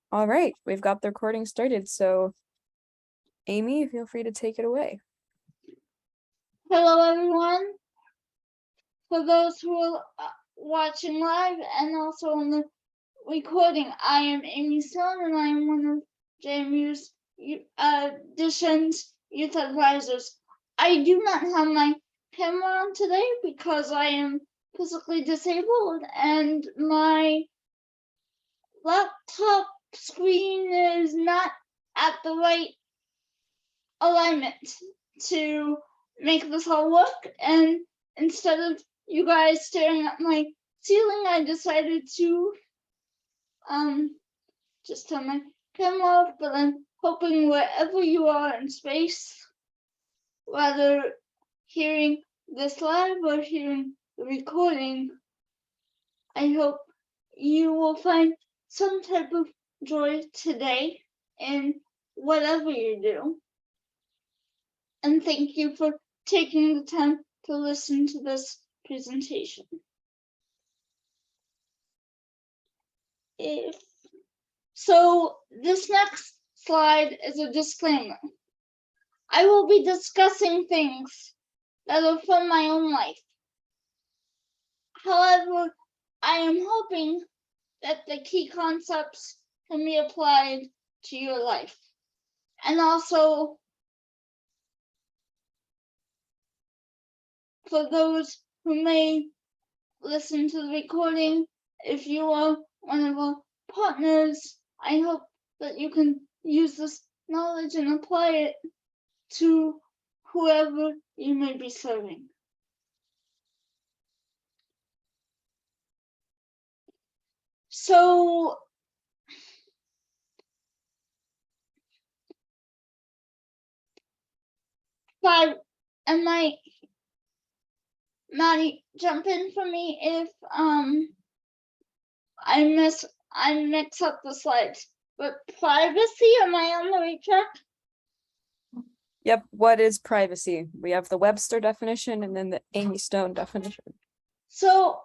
All right, we've got the recording started. So Amy, feel free to take it away. Hello, everyone. For those who are watching live and also on the recording, I am Amy Stone, and I am one of JMU's Additions Youth Advisors. I do not have my camera on today because I am physically disabled, and my laptop screen is not at the right alignment to make this all work. And instead of you guys staring at my ceiling, I decided to just turn my camera off. But I'm hoping wherever you are in space, whether hearing this live or hearing the recording, I hope you will find some type of joy today in whatever you do. And thank you for taking the time to listen to this presentation. So this next slide is a disclaimer. I will be discussing things that are from my own life. However, I am hoping that the key concepts can be applied to your life. And also, for those who may listen to the recording, if you are one of our partners, I hope that you can use this knowledge and apply it to whoever you may be serving. So Maddie, jump in for me if I mix up the slides. But privacy, am I on the right track? Yep, what is privacy? We have the Webster definition and then the Amy Stone definition. So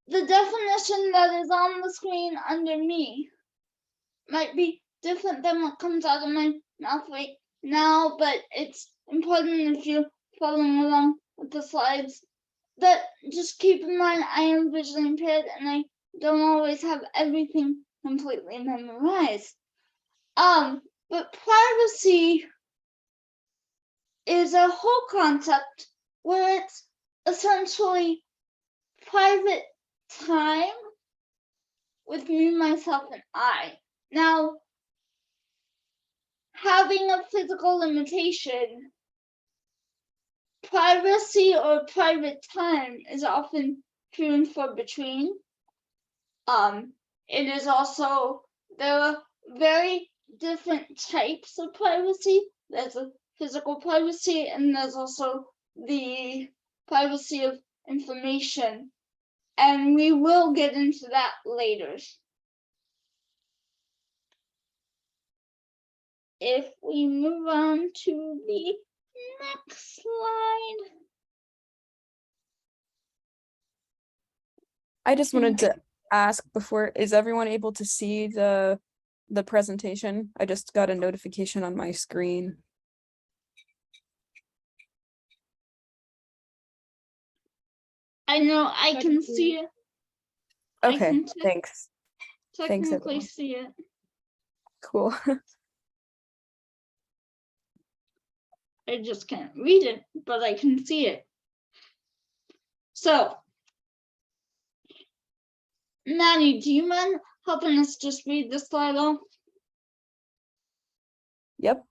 the definition that is on the screen under me might be different than what comes out of my mouth right now, but it's important if you're following along with the slides that just keep in mind I am visually impaired and I don't always have everything completely memorized. But privacy is a whole concept where it's essentially private time with me, myself, and I. Now, having a physical limitation, privacy or private time is often few and far between. It is also, there are very different types of privacy. There's a physical privacy, and there's also the privacy of information. And we will get into that later. If we move on to the next slide. I just wanted to ask before, is everyone able to see the presentation? I just got a notification on my screen. I know I can see it. Okay, thanks. Technically see it. Cool. I just can't read it, but I can see it. So, Maddie, do you mind helping us just read the slide off? Yep.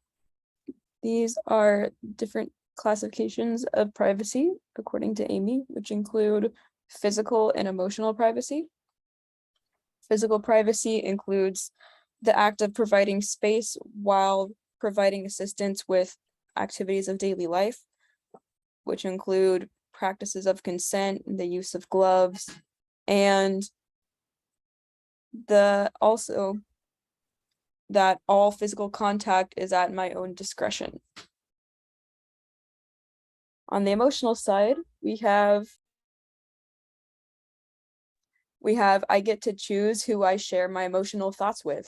These are different classifications of privacy, according to Amy, which include physical and emotional privacy. Physical privacy includes the act of providing space while providing assistance with activities of daily life, which include practices of consent, the use of gloves, and also that all physical contact is at my own discretion. On the emotional side, we have We have I get to choose who I share my emotional thoughts with,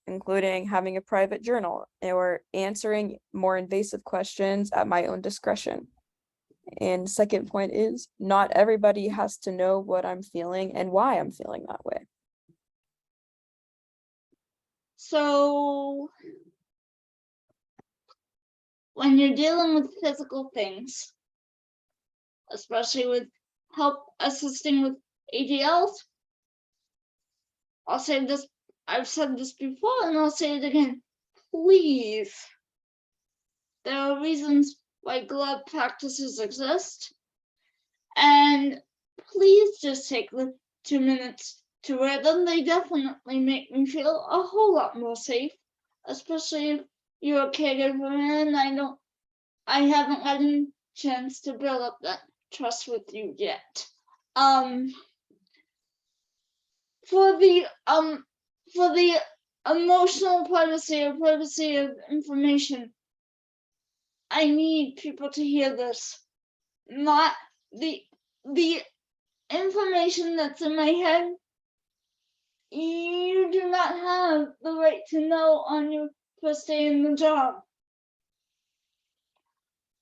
including having a private journal or answering more invasive questions at my own discretion. And second point is not everybody has to know what I'm feeling and why I'm feeling that way. So when you're dealing with physical things, especially with help assisting with ADLs, I'll say this, I've said this before and I'll say it again, please. There are reasons why glove practices exist. And please just take the 2 minutes to wear them. They definitely make me feel a whole lot more safe, especially if you're a caregiver and I haven't had a chance to build up that trust with you yet. For the emotional privacy or privacy of information, I need people to hear this. Not the information that's in my head. You do not have the right to know on your first day in the job.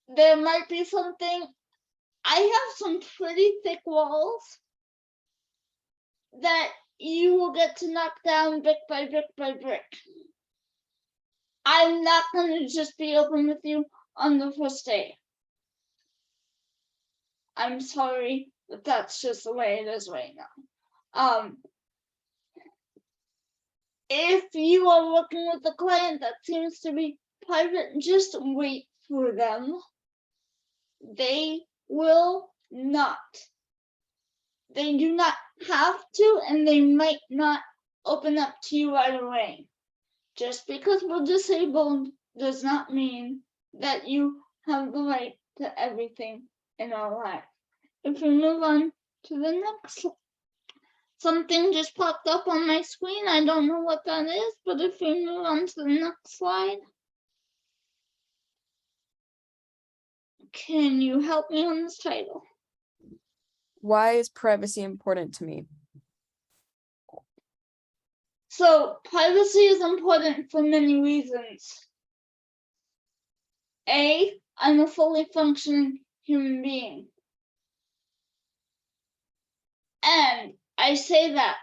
There might be something. I have some pretty thick walls that you will get to knock down brick by brick by brick. I'm not going to just be open with you on the first day. I'm sorry, but that's just the way it is right now. If you are working with a client that seems to be private, just wait for them. They will not. They do not have to, and they might not open up to you right away. Just because we're disabled does not mean that you have the right to everything in our life. If we move on to the next, something just popped up on my screen. I don't know what that is, but if we move on to the next slide. Can you help me on this title? Why is privacy important to me? So privacy is important for many reasons. A, I'm a fully functioning human being. And I say that.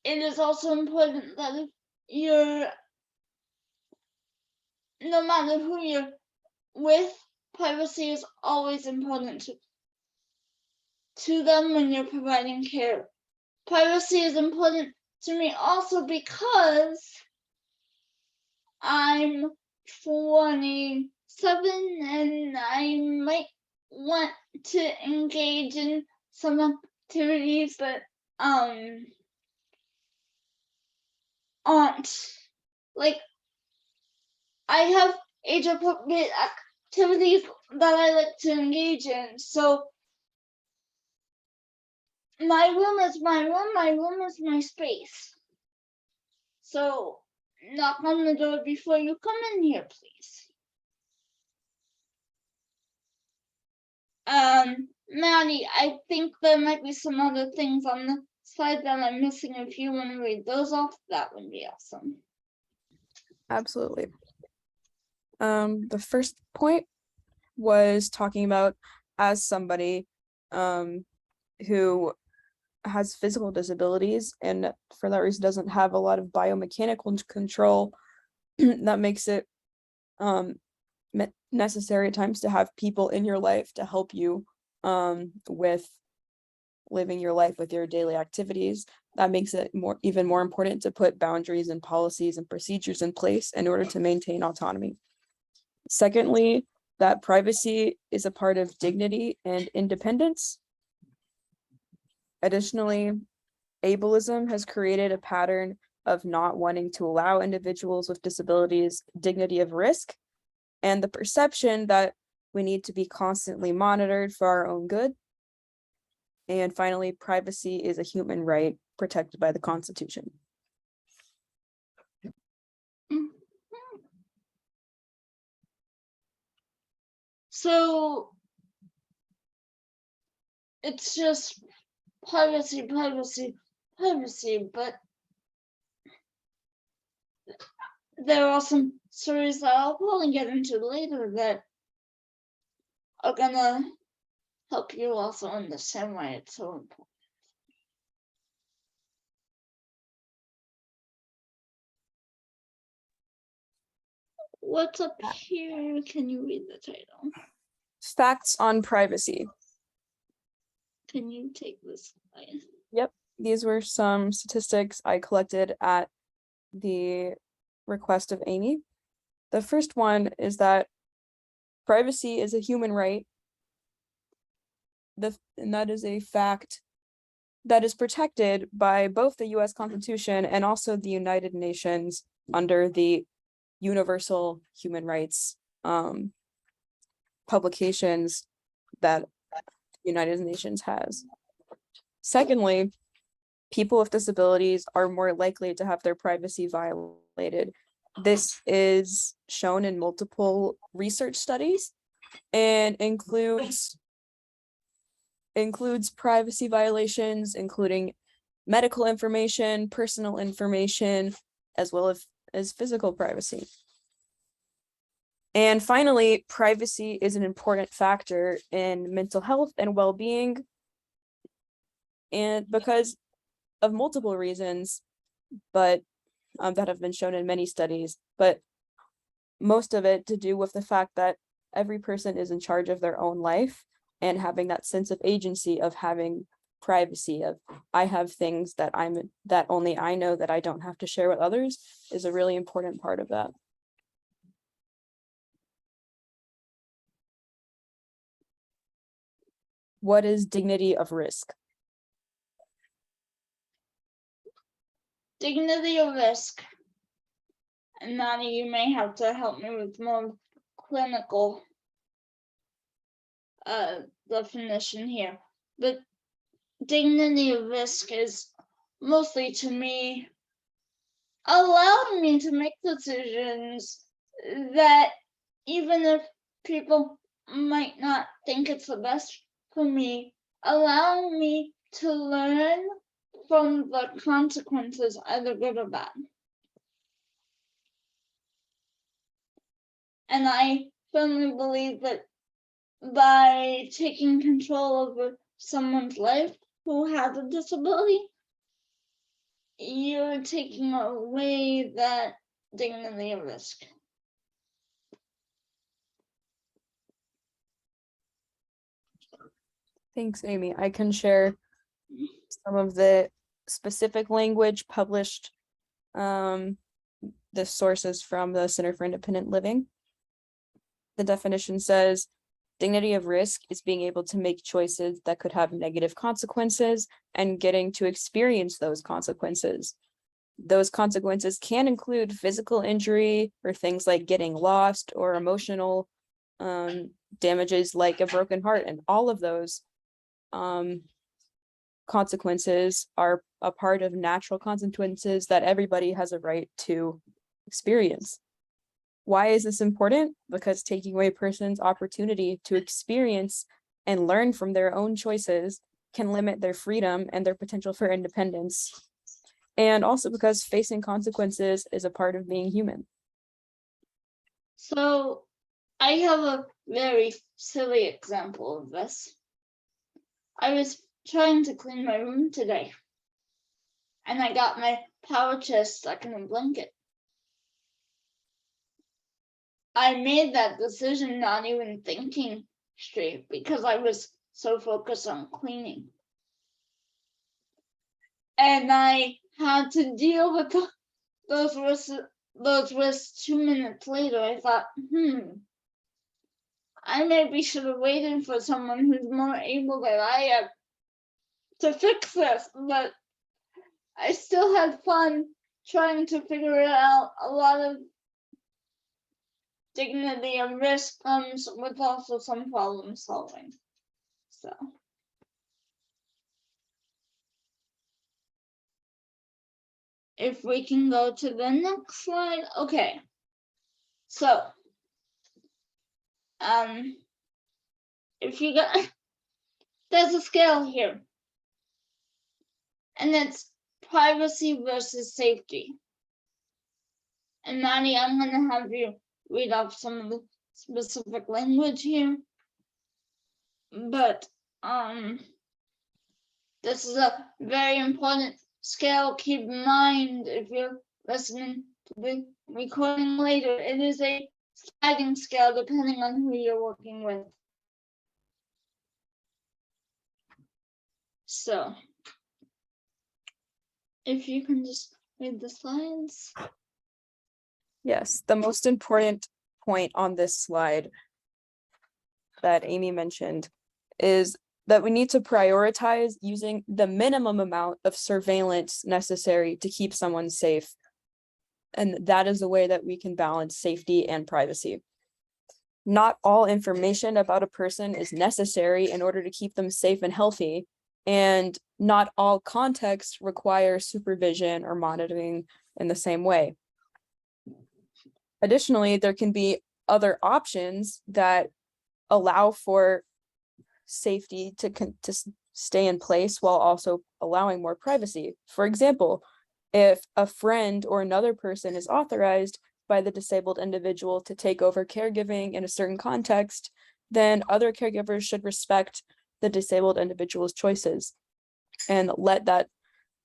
It is also important that if you're, no matter who you're with, privacy is always important to them when you're providing care. Privacy is important to me also because I'm 27 and I might want to engage in some activities that aren't, like, I have age appropriate activities that I like to engage in. So my room is my room, my room is my space. So knock on the door before you come in here, please. Maddie, I think there might be some other things on the slide that I'm missing. If you want to read those off, that would be awesome. Absolutely. The first point was talking about as somebody who has physical disabilities and for that reason doesn't have a lot of biomechanical control that makes it necessary at times to have people in your life to help you with living your life with your daily activities. That makes it even more important to put boundaries and policies and procedures in place in order to maintain autonomy. Secondly, that privacy is a part of dignity and independence. Additionally, ableism has created a pattern of not wanting to allow individuals with disabilities dignity of risk and the perception that we need to be constantly monitored for our own good. And finally, privacy is a human right protected by the Constitution. So it's just privacy, privacy, privacy, but there are some stories that I'll probably get into later that are gonna help you also understand why it's so important. What's up here? Can you read the title? Facts on privacy. Can you take this slide? Yep, these were some statistics I collected at the request of Amy. The first one is that privacy is a human right. And that is a fact that is protected by both the US Constitution and also the United Nations under the Universal Human Rights publications that the United Nations has. Secondly, people with disabilities are more likely to have their privacy violated. This is shown in multiple research studies and includes privacy violations, including medical information, personal information, as well as physical privacy. And finally, privacy is an important factor in mental health and well-being, and because of multiple reasons, but that have been shown in many studies, but most of it to do with the fact that every person is in charge of their own life and having that sense of agency of having privacy of I have things that only I know that I don't have to share with others is a really important part of that. What is dignity of risk? Dignity of risk. And Maddie, you may have to help me with more clinical definition here. But dignity of risk is mostly, to me, allowing me to make decisions that even if people might not think it's the best for me, allowing me to learn from the consequences, either good or bad. And I firmly believe that by taking control over someone's life who has a disability, you're taking away that dignity of risk. Thanks, Amy. I can share some of the specific language published, the sources from the Center for Independent Living. The definition says, dignity of risk is being able to make choices that could have negative consequences and getting to experience those consequences. Those consequences can include physical injury or things like getting lost or emotional damages like a broken heart, and all of those consequences are a part of natural consequences that everybody has a right to experience. Why is this important? Because taking away a person's opportunity to experience and learn from their own choices can limit their freedom and their potential for independence. And also because facing consequences is a part of being human. So I have a very silly example of this. I was trying to clean my room today, and I got my power chair stuck in a blanket. I made that decision not even thinking straight because I was so focused on cleaning. And I had to deal with those risks 2 minutes later. I thought, I maybe should have waited for someone who's more able than I am to fix this, but I still had fun trying to figure it out. A lot of dignity and risk comes with also some problem solving. So if we can go to the next slide. Okay. So if you got there's a scale here, and it's privacy versus safety. And Maddie, I'm going to have you read off some of the specific language here. But this is a very important scale. Keep in mind if you're listening to the recording later, it is a sliding scale depending on who you're working with. So, if you can just read the slides. Yes, the most important point on this slide that Amy mentioned is that we need to prioritize using the minimum amount of surveillance necessary to keep someone safe. And that is the way that we can balance safety and privacy. Not all information about a person is necessary in order to keep them safe and healthy, and not all context requires supervision or monitoring in the same way. Additionally, there can be other options that allow for safety to stay in place while also allowing more privacy. For example, if a friend or another person is authorized by the disabled individual to take over caregiving in a certain context, then other caregivers should respect the disabled individual's choices and let that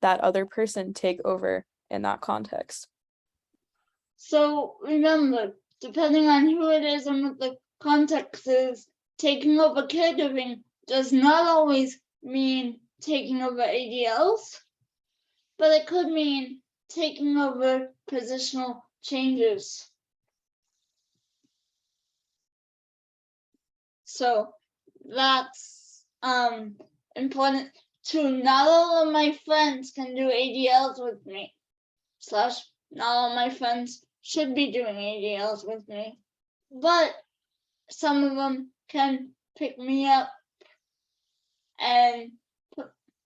other person take over in that context. So remember, depending on who it is and what the context is, taking over caregiving does not always mean taking over ADLs, but it could mean taking over positional changes. So that's important too. Not all of my friends can do ADLs with me. / not all my friends should be doing ADLs with me. But some of them can pick me up and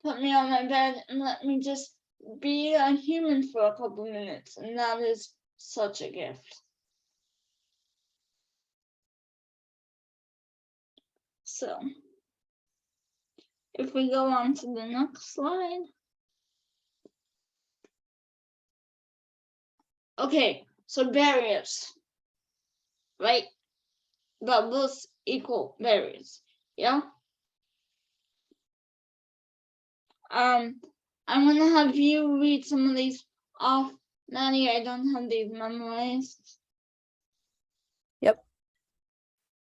put me on my bed and let me just be a human for a couple minutes, and that is such a gift. So, if we go on to the next slide. Okay, so barriers, right? Bubbles equal barriers, yeah? I'm gonna have you read some of these off. Maddie, I don't have these memorized. Yep.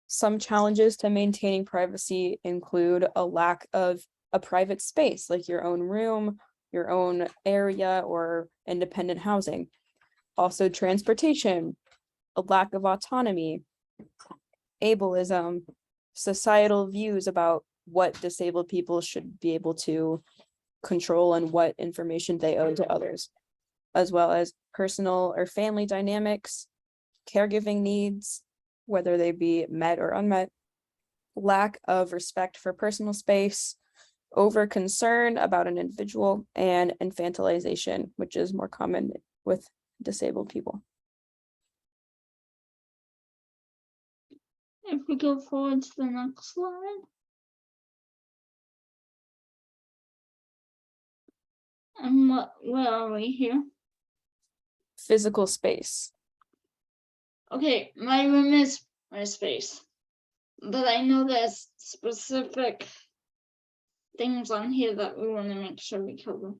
Some challenges to maintaining privacy include a lack of a private space, like your own room, your own area, or independent housing. Also transportation, a lack of autonomy, ableism, societal views about what disabled people should be able to control and what information they owe to others, as well as personal or family dynamics, caregiving needs, whether they be met or unmet, lack of respect for personal space, over concern about an individual, and infantilization, which is more common with disabled people. If we go forward to the next slide. And where are we here? Physical space. Okay, my room is my space, but I know there's specific things on here that we want to make sure we cover.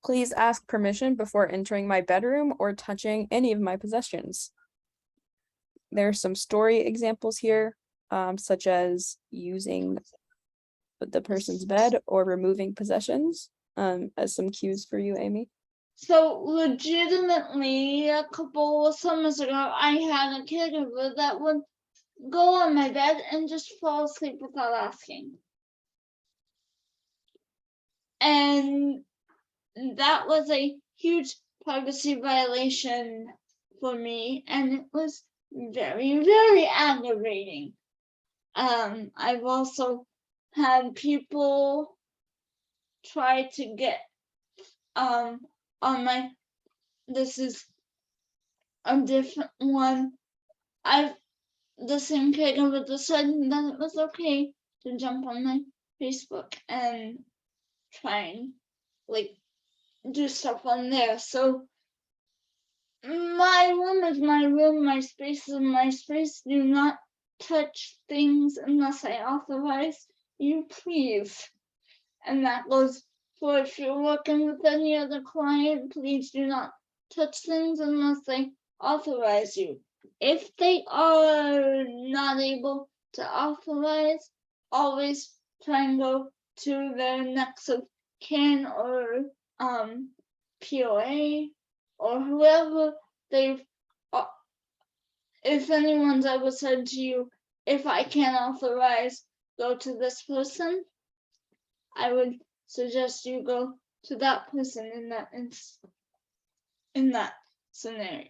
Please ask permission before entering my bedroom or touching any of my possessions. There are some story examples here, such as using the person's bed or removing possessions, as some cues for you, Amy. So legitimately, a couple of summers ago, I had a caregiver that would go on my bed and just fall asleep without asking. And that was a huge privacy violation for me, and it was very, very aggravating. I've also had people try to get on my, this is a different one. I've the same caregiver decided that it was okay to jump on my Facebook and try and like do stuff on there. So my room is my room, my space is my space. Do not touch things unless I authorize you, please. And that goes for if you're working with any other client, please do not touch things unless they authorize you. If they are not able to authorize, always try and go to their next of kin or POA or whoever they've, if anyone's ever said to you, if I can't authorize, go to this person, I would suggest you go to that person in that scenario.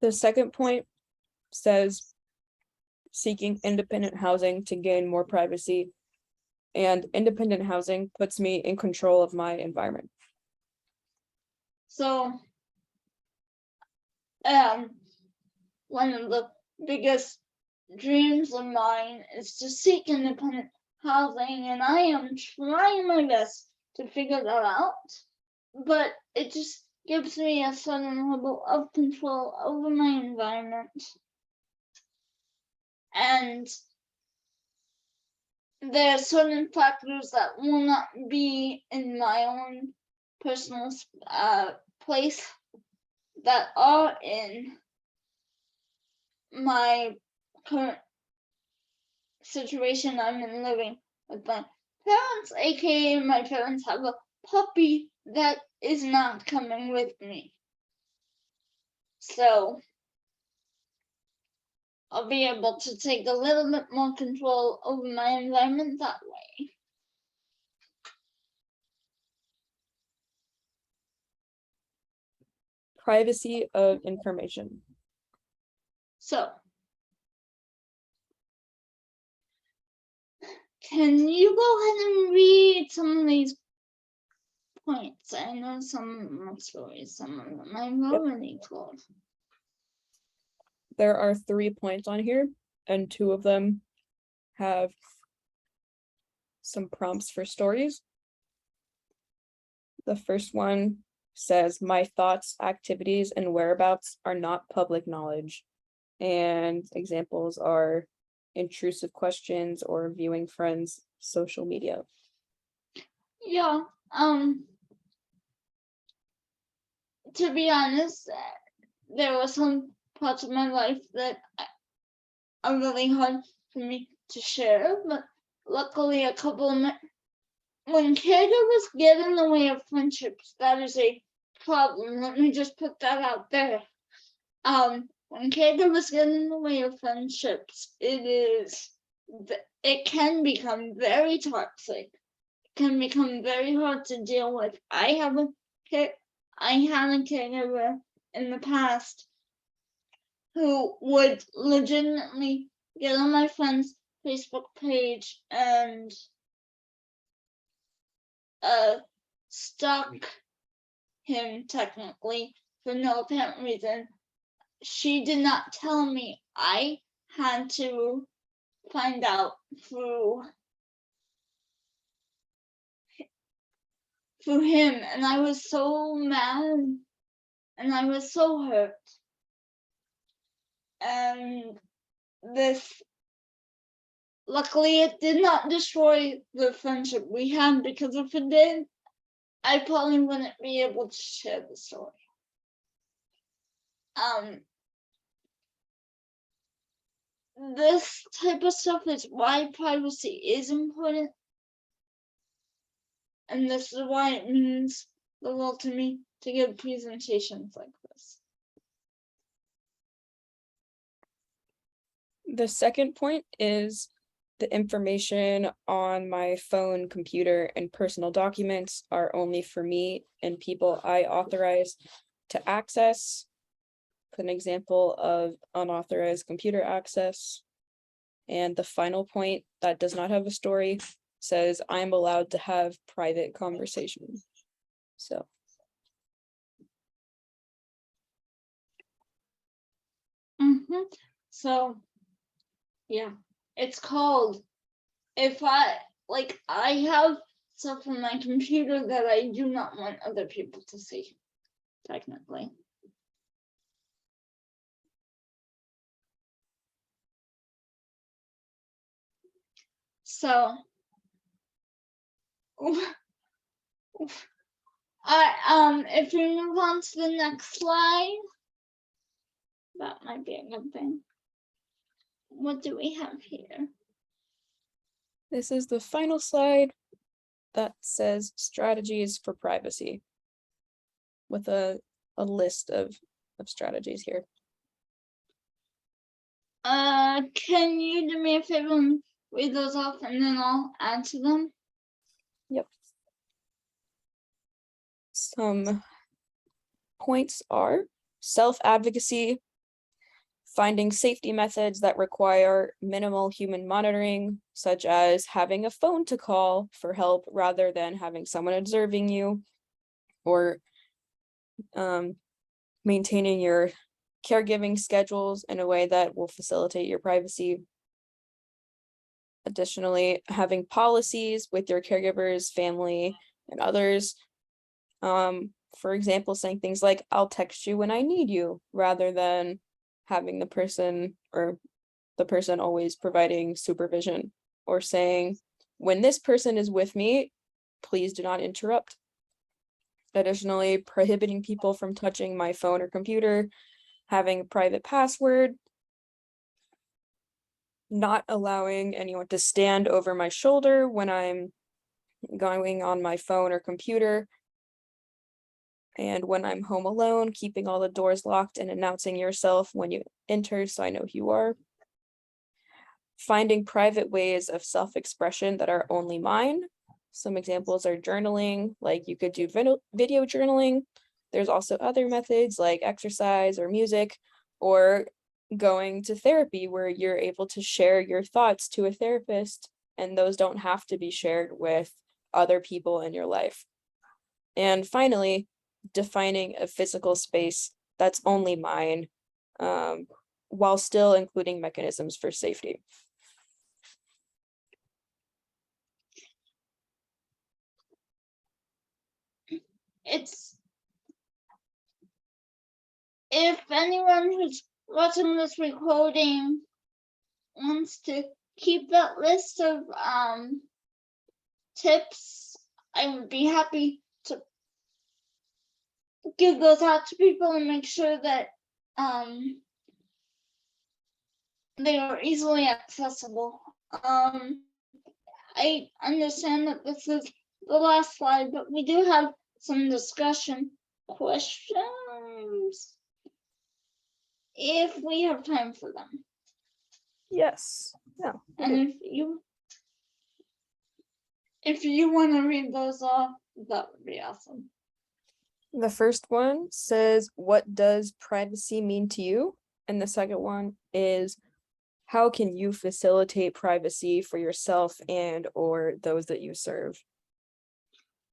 The second point says seeking independent housing to gain more privacy, and independent housing puts me in control of my environment. So, one of the biggest dreams of mine is to seek independent housing, and I am trying my best to figure that out. But it just gives me a certain level of control over my environment. And there are certain factors that will not be in my own personal place that are in my current situation I'm in living with my parents, aka my parents have a puppy that is not coming with me. So I'll be able to take a little bit more control over my environment that way. Privacy of information. So, can you go ahead and read some of these points? I know some of my stories, some of them I've already told. There are 3 points on here, and 2 of them have some prompts for stories. The first one says, my thoughts, activities, and whereabouts are not public knowledge. And examples are intrusive questions or viewing friends' social media. Yeah, to be honest, there were some parts of my life that are really hard for me to share, but luckily a couple of when caregivers get in the way of friendships, that is a problem. Let me just put that out there. When caregivers get in the way of friendships, it can become very toxic. It can become very hard to deal with. I had a caregiver in the past who would legitimately get on my friend's Facebook page and stalk him technically for no apparent reason. She did not tell me. I had to find out through him, and I was so mad and I was so hurt. And luckily it did not destroy the friendship we had, because if it did, I probably wouldn't be able to share the story. This type of stuff is why privacy is important. And this is why it means the world to me to give presentations like this. The second point is the information on my phone, computer, and personal documents are only for me and people I authorize to access. Put an example of unauthorized computer access. And the final point that does not have a story says I'm allowed to have private conversations. So So, yeah, it's called, if I have stuff on my computer that I do not want other people to see, technically. So, if we move on to the next slide, that might be a good thing. What do we have here? This is the final slide that says strategies for privacy, with a list of strategies here. Can you do me a favor and read those off, and then I'll add to them? Yep. Some points are self-advocacy, finding safety methods that require minimal human monitoring, such as having a phone to call for help rather than having someone observing you, or maintaining your caregiving schedules in a way that will facilitate your privacy. Additionally, having policies with your caregivers, family, and others. For example, saying things like, I'll text you when I need you, rather than having the person always providing supervision, or saying, when this person is with me, please do not interrupt. Additionally, prohibiting people from touching my phone or computer, having a private password, not allowing anyone to stand over my shoulder when I'm going on my phone or computer, and when I'm home alone, keeping all the doors locked and announcing yourself when you enter so I know who you are. Finding private ways of self-expression that are only mine. Some examples are journaling, like you could do video journaling. There's also other methods like exercise or music, or going to therapy where you're able to share your thoughts to a therapist, and those don't have to be shared with other people in your life. And finally, defining a physical space that's only mine, while still including mechanisms for safety. If anyone who's watching this recording wants to keep that list of tips, I would be happy to give those out to people and make sure that they are easily accessible. I understand that this is the last slide, but we do have some discussion questions if we have time for them. Yes. Yeah. And if you want to read those off, that would be awesome. The first one says, what does privacy mean to you? And the second one is, how can you facilitate privacy for yourself and or those that you serve?